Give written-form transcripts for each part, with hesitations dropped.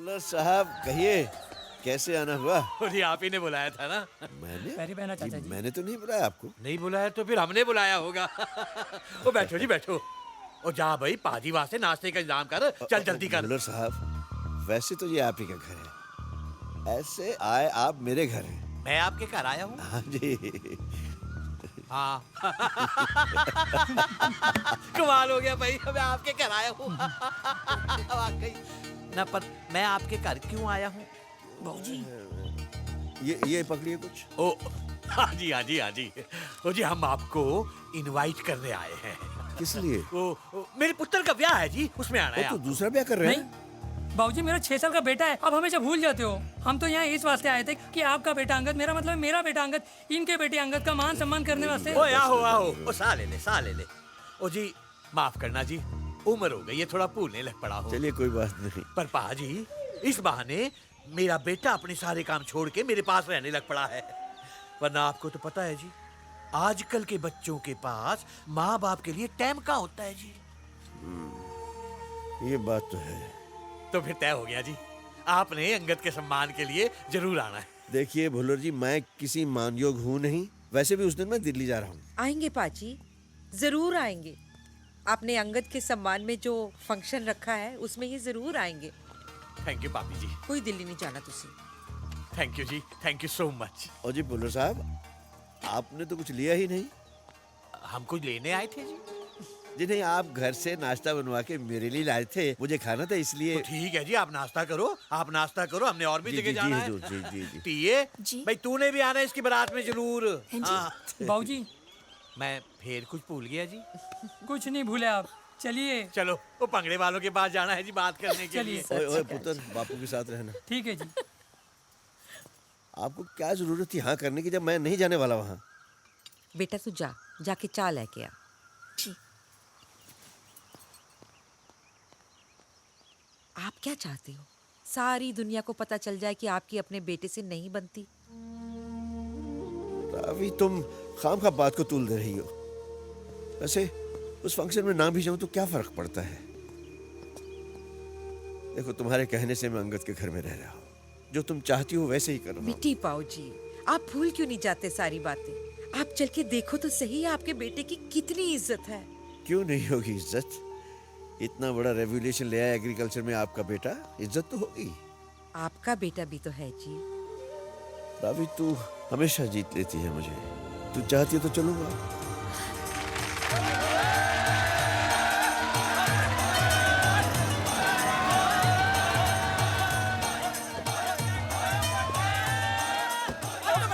बुल्लर साहब कहिए, कैसे आना हुआ? जी आप ही ने बुलाया था ना? मैंने? पैरी बहना चाचा जी। मैंने तो नहीं बुलाया आपको। नहीं बुलाया तो फिर हमने बुलाया होगा। ओ बैठो जी बैठो। ओ जा भाई पाजी वहां से नाश्ते का इंतजाम कर, चल जल्दी कर। बुल्लर साहब, वैसे तो ये आप ही का घर है, ऐसे आए आप मेरे घर हैं। मैं आपके घर आया हूँ? हाँ जी। हाँ। कमाल हो गया भाई, मैं आपके घर आया हूँ। वाकई ना, पर मैं आपके घर क्यों आया हूँ? बाबूजी ये पकड़िए कुछ। ओ हाँ जी हाँ जी हाँ जी। ओ जी हम आपको इनवाइट करने आए हैं। किस लिए? ओ मेरे पुत्र का ब्याह है जी, उसमें आना है तो आप। दूसरा ब्याह कर रहे नहीं हैं? बाबूजी, मेरा 6 साल का बेटा है, अब हमेशा भूल जाते हो। हम तो यहाँ इस वास्ते आए थे कि आपका बेटा अंगद, मेरा मतलब मेरा बेटा अंगद, इनके बेटे अंगद का मान सम्मान करने वास्ते। ओ आओ आओ, ओ सा ले ले। ओ जी माफ करना जी, उम्र हो गई है, थोड़ा भूलने लग पड़ा हो। चलिए कोई बात नहीं। पर पाजी इस बहाने मेरा बेटा अपने सारे काम छोड़ के मेरे पास रहने लग पड़ा है। वरना आपको तो पता है जी, आजकल के बच्चों के पास माँ बाप के लिए टाइम कहाँ होता है जी। ये बात तो है। तो फिर तय हो गया जी, आपने अंगद के सम्मान के लिए जरूर आना है। देखिए भुल्लर जी, मैं किसी मानयोग हूँ नहीं, वैसे भी उस दिन मैं दिल्ली जा रहा हूँ। आएंगे पाजी, जरूर आएंगे। आपने अंगद के सम्मान में जो फंक्शन रखा है उसमें ये जरूर आएंगे। थैंक यू पापी जी। कोई दिल्ली नहीं जाना तुसी। Thank you ji, thank you so much. और जी भुल्लर साहब, आपने तो कुछ लिया ही नहीं। हम कुछ लेने आए थे जी। जी नहीं, आप घर से नाश्ता बनवा के मेरे लिए लाए थे, मुझे खाना था इसलिए। तो ठीक है जी, आप नाश्ता करो, आप नाश्ता करो, हमने और भी जी, जगह जी, जाना जी, है। जी। टीए जी। भाई तूने भी आना है इसकी बारात में जरूर। हाँ। बाबूजी मैं फिर कुछ भूल गया जी। कुछ नहीं भूले आप, चलिए। चलो वो पंगड़े वालों के पास जाना है जी बात करने के चलिए। लिए। ओए पुत्र, बापू के साथ रहना। ठीक है जी। आपको क्या जरूरत थी हाँ करने की, जब मैं नहीं जाने वाला वहाँ? बेटा तू जाके चाय लेके आ। जी। आप क्या चाहते हो? सारी दुनिया को पता चल जाए कि आपकी अपने बेटे से नहीं बनती। अभी तुम खाम खा बात को तूल दे रही हो। वैसे उस फंक्शन में ना भी जाऊं तो क्या फर्क पड़ता है? देखो, तुम्हारे कहने से मैं अंगद के घर में रह रहा हूँ, जो तुम चाहती हो वैसे ही कर रहा हूँ। मिट्टी पाओ जी, आप भूल क्यों नहीं जाते सारी बातें? आप चल के देखो तो सही, आपके बेटे की कितनी इज्जत है। क्यों नहीं होगी इज्जत? इतना बड़ा रेवोल्यूशन ले आया एग्रीकल्चर में आपका बेटा, इज्जत तो होगी। आपका बेटा भी तो है जी। रावी, तू हमेशा जीत लेती है मुझे। तू चाहती है तो चलूंगा।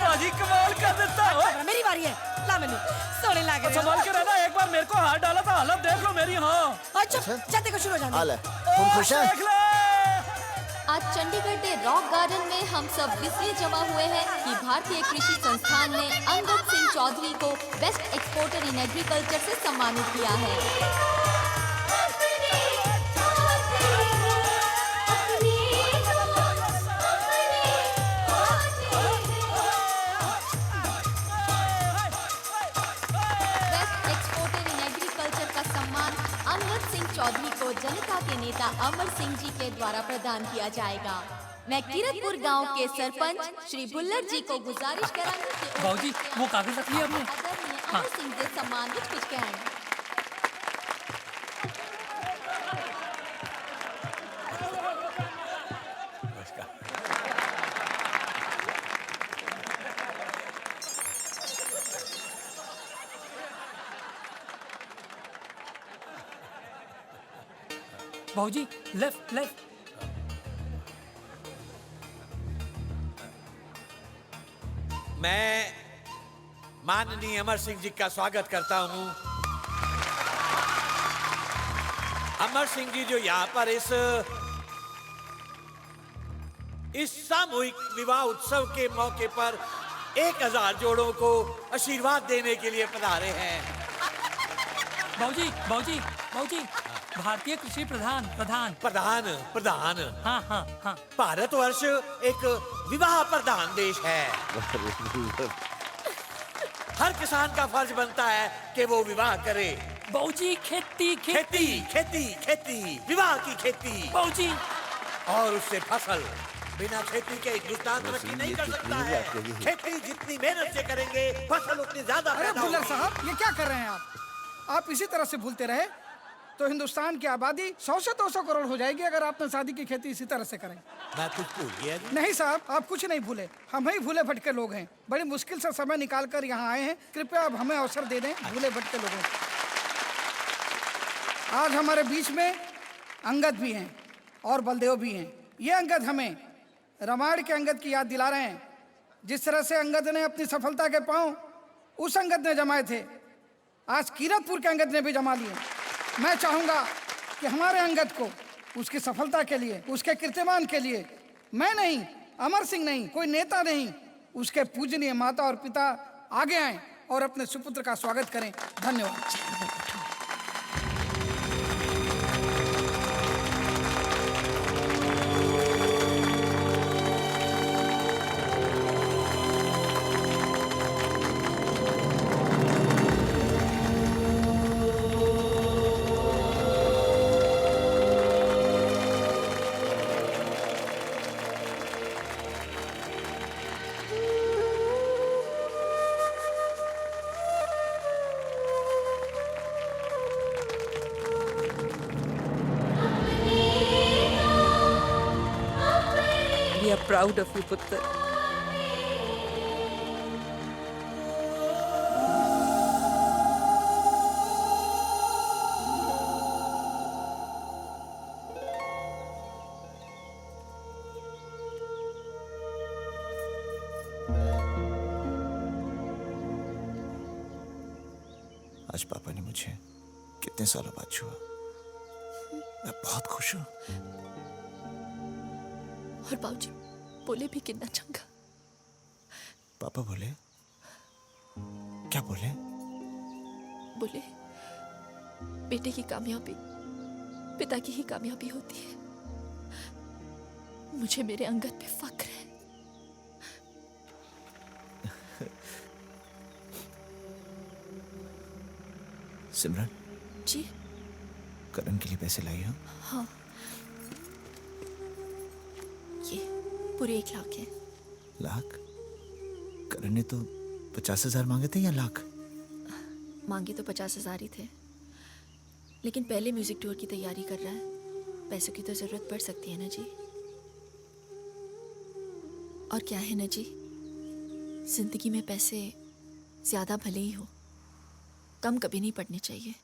बाजी कमाल कर देता हो। मेरी बारी है, ला मैनू सोने लागे। संभाल के रहना, एक बार मेरे को हाथ डाला था, हालत देख लो मेरी। हाँ अच्छा जाते को शुरू हो जाने। हाल है, तुम खुश है? देख ले। आज चंडीगढ़ के रॉक गार्डन में हम सब इसलिए जमा हुए हैं कि भारतीय कृषि संस्थान ने अंगद सिंह चौधरी को बेस्ट एक्सपोर्टर इन एग्रीकल्चर से सम्मानित किया है। बेस्ट एक्सपोर्टर इन एग्रीकल्चर का सम्मान अंगद सिंह चौधरी को जनता के नेता अमर सिंह जी के द्वारा प्रदान किया जाएगा। मैं किरतपुर गांव के सरपंच श्री भुल्लर जी को गुजारिश करांगी कि बाबूजी, वो कागज रख लिया आपने? आदरणीय अमर सिंह जी सम्मान विच कुछ कहण। बाबूजी लेफ्ट लेफ्ट। मैं माननीय अमर सिंह जी का स्वागत करता हूं। अमर सिंह जी जो यहाँ पर इस सामूहिक विवाह उत्सव के मौके पर 1000 जोड़ों को आशीर्वाद देने के लिए पधारे हैं। बाबूजी बाबूजी बाबूजी, भारतीय कृषि प्रधान प्रधान प्रधान प्रधान हाँ हाँ हाँ। भारतवर्ष एक विवाह प्रधान देश है। हर किसान का फर्ज बनता है कि वो विवाह करे। बाबूजी खेती खेती खेती खेती, विवाह की खेती। बाबूजी और उससे फसल। बिना खेती के हिंदुस्तान तरक्की नहीं कर सकता है। खेती जितनी मेहनत से करेंगे फसल उतनी ज्यादा अरे पैदा भुल्लर होगी। साहब, ये क्या कर रहे हैं आप इसी तरह से भूलते रहे तो हिंदुस्तान की आबादी 100 से 200 करोड़ हो जाएगी अगर आप शादी की खेती इसी तरह से करें। मैं कुछ भूल गया जी। नहीं साहब, आप कुछ नहीं भूले, हम ही भूले भटके लोग हैं। बड़ी मुश्किल से समय निकाल कर यहाँ आए हैं, कृपया आप हमें अवसर दे दें। भूले भटके लोगों को आज हमारे बीच में अंगद भी हैं और बलदेव भी हैं। ये अंगद हमें रामायण के अंगद की याद दिला रहे हैं। जिस तरह से अंगद ने अपनी सफलता के पांव उस अंगद ने जमाए थे, आज कीरतपुर के अंगद ने भी जमा लिए। मैं चाहूंगा कि हमारे अंगद को उसकी सफलता के लिए, उसके कीर्तिमान के लिए, मैं नहीं, अमर सिंह नहीं, कोई नेता नहीं, उसके पूजनीय माता और पिता आगे आएं और अपने सुपुत्र का स्वागत करें। धन्यवाद। We are proud of you, पुत्र। आज पापा ने मुझे कितने सालों बाद छुआ। मैं बहुत खुश हूँ। और बाबूजी बोले भी कितना चंगा। पापा बोले? क्या बोले? बोले बेटे की कामयाबी पिता की ही कामयाबी होती है। मुझे मेरे अंगद पे फक्र है। सिमरन जी? करण के लिए पैसे लाई हो? हाँ, ये पूरे 1 लाख है। लाख? करण ने तो 50,000 मांगे थे या लाख? मांगे तो 50,000 ही थे, लेकिन पहले म्यूजिक टूर की तैयारी कर रहा है। पैसों की तो जरूरत पड़ सकती है ना जी। और क्या है ना जी, जिंदगी में पैसे ज्यादा भले ही हो, कम कभी नहीं पड़ने चाहिए।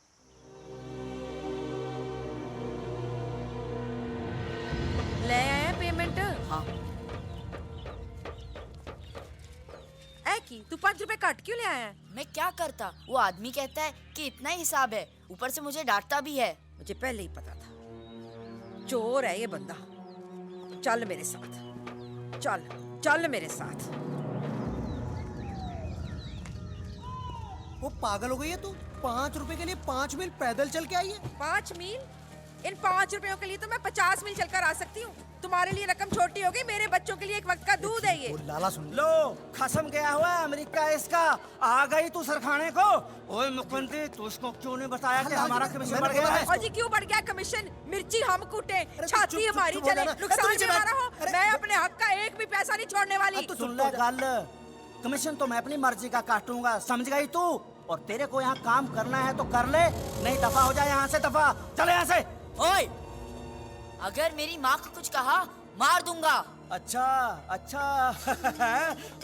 ले आया पेमेंट? हाँ। ऐ की तू 5 रुपए काट क्यों ले आया? मैं क्या करता, वो आदमी कहता है कि इतना ही हिसाब है, ऊपर से मुझे डांटता भी है। मुझे पहले ही पता था, चोर है ये बंदा। चल मेरे साथ, चल चल मेरे साथ। वो पागल हो गई है तू? 5 रुपए के लिए 5 मील पैदल चल के आई है? 5 मील? इन 5 रुपयों के लिए तो मैं 50 मील चलकर आ सकती हूँ। तुम्हारे लिए रकम छोटी होगी, मेरे बच्चों के लिए एक वक्त का दूध है ये। लाला सुन लो, खसम गया हुआ है अमेरिका इसका। आ गई तू सरखाने को। ओए मुख्यमंत्री, तू उसको क्यों नहीं बताया कि हमारा कमीशन बढ़ गया है? और जी क्यों बढ़ गया कमीशन? मिर्ची हम कूटे, छाती हमारी जले, नुकसान भी हमारा हो। मैं अपने हक का एक भी पैसा नहीं छोड़ने वाली। सुन ले गल, कमीशन तो मैं अपनी मर्जी का काटूंगा, समझ गई तू? और तेरे को यहाँ काम करना है तो कर ले, नहीं दफा हो जाए यहाँ से, दफा चले यहाँ से। ओए, अगर मेरी माँ को कुछ कहा मार दूंगा। अच्छा अच्छा।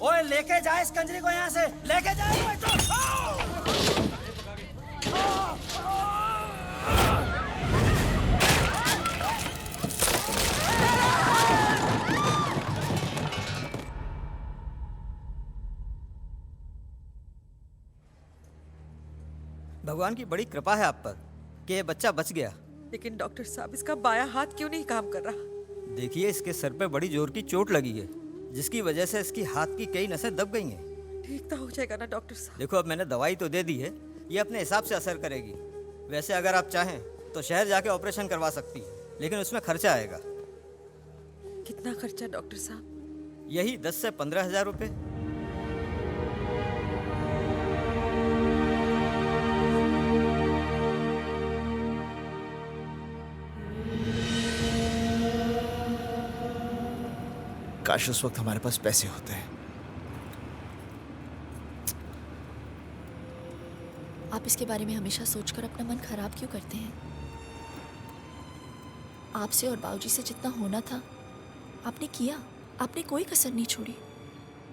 ओए लेके जा इस कंजरी को यहाँ से, लेके जा। भगवान की बड़ी कृपा है आप पर कि ये बच्चा बच गया। लेकिन डॉक्टर साहब, इसका बायां हाथ क्यों नहीं काम कर रहा? देखिए, इसके सर पे बड़ी जोर की चोट लगी है, जिसकी वजह से इसकी हाथ की कई नसें दब गई हैं। ठीक तो हो जाएगा ना डॉक्टर साहब? देखो, अब मैंने दवाई तो दे दी है, ये अपने हिसाब से असर करेगी। वैसे अगर आप चाहें तो शहर जाके ऑपरेशन करवा सकती है, लेकिन उसमें खर्चा आएगा। कितना खर्चा डॉक्टर साहब? यही 10 से 15,000 रुपये। काश उस वक्त हमारे पास पैसे होते हैं। आप इसके बारे में हमेशा सोचकर अपना मन खराब क्यों करते हैं? आपसे और बाबूजी से जितना होना था आपने किया, आपने कोई कसर नहीं छोड़ी।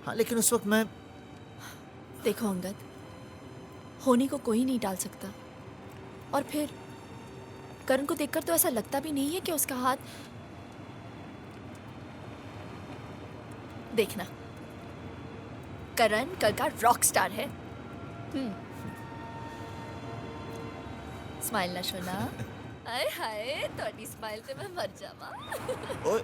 हाँ, लेकिन उस वक्त मैं... देखो अंगद, होने को कोई नहीं डाल सकता। और फिर करण को देखकर तो ऐसा लगता भी नहीं है कि उसका हाथ... देखना, करण कल का रॉक स्टार है। स्माइल ना सोना। आए हाय, थोड़ी स्माइल से मैं मर जावा। ओए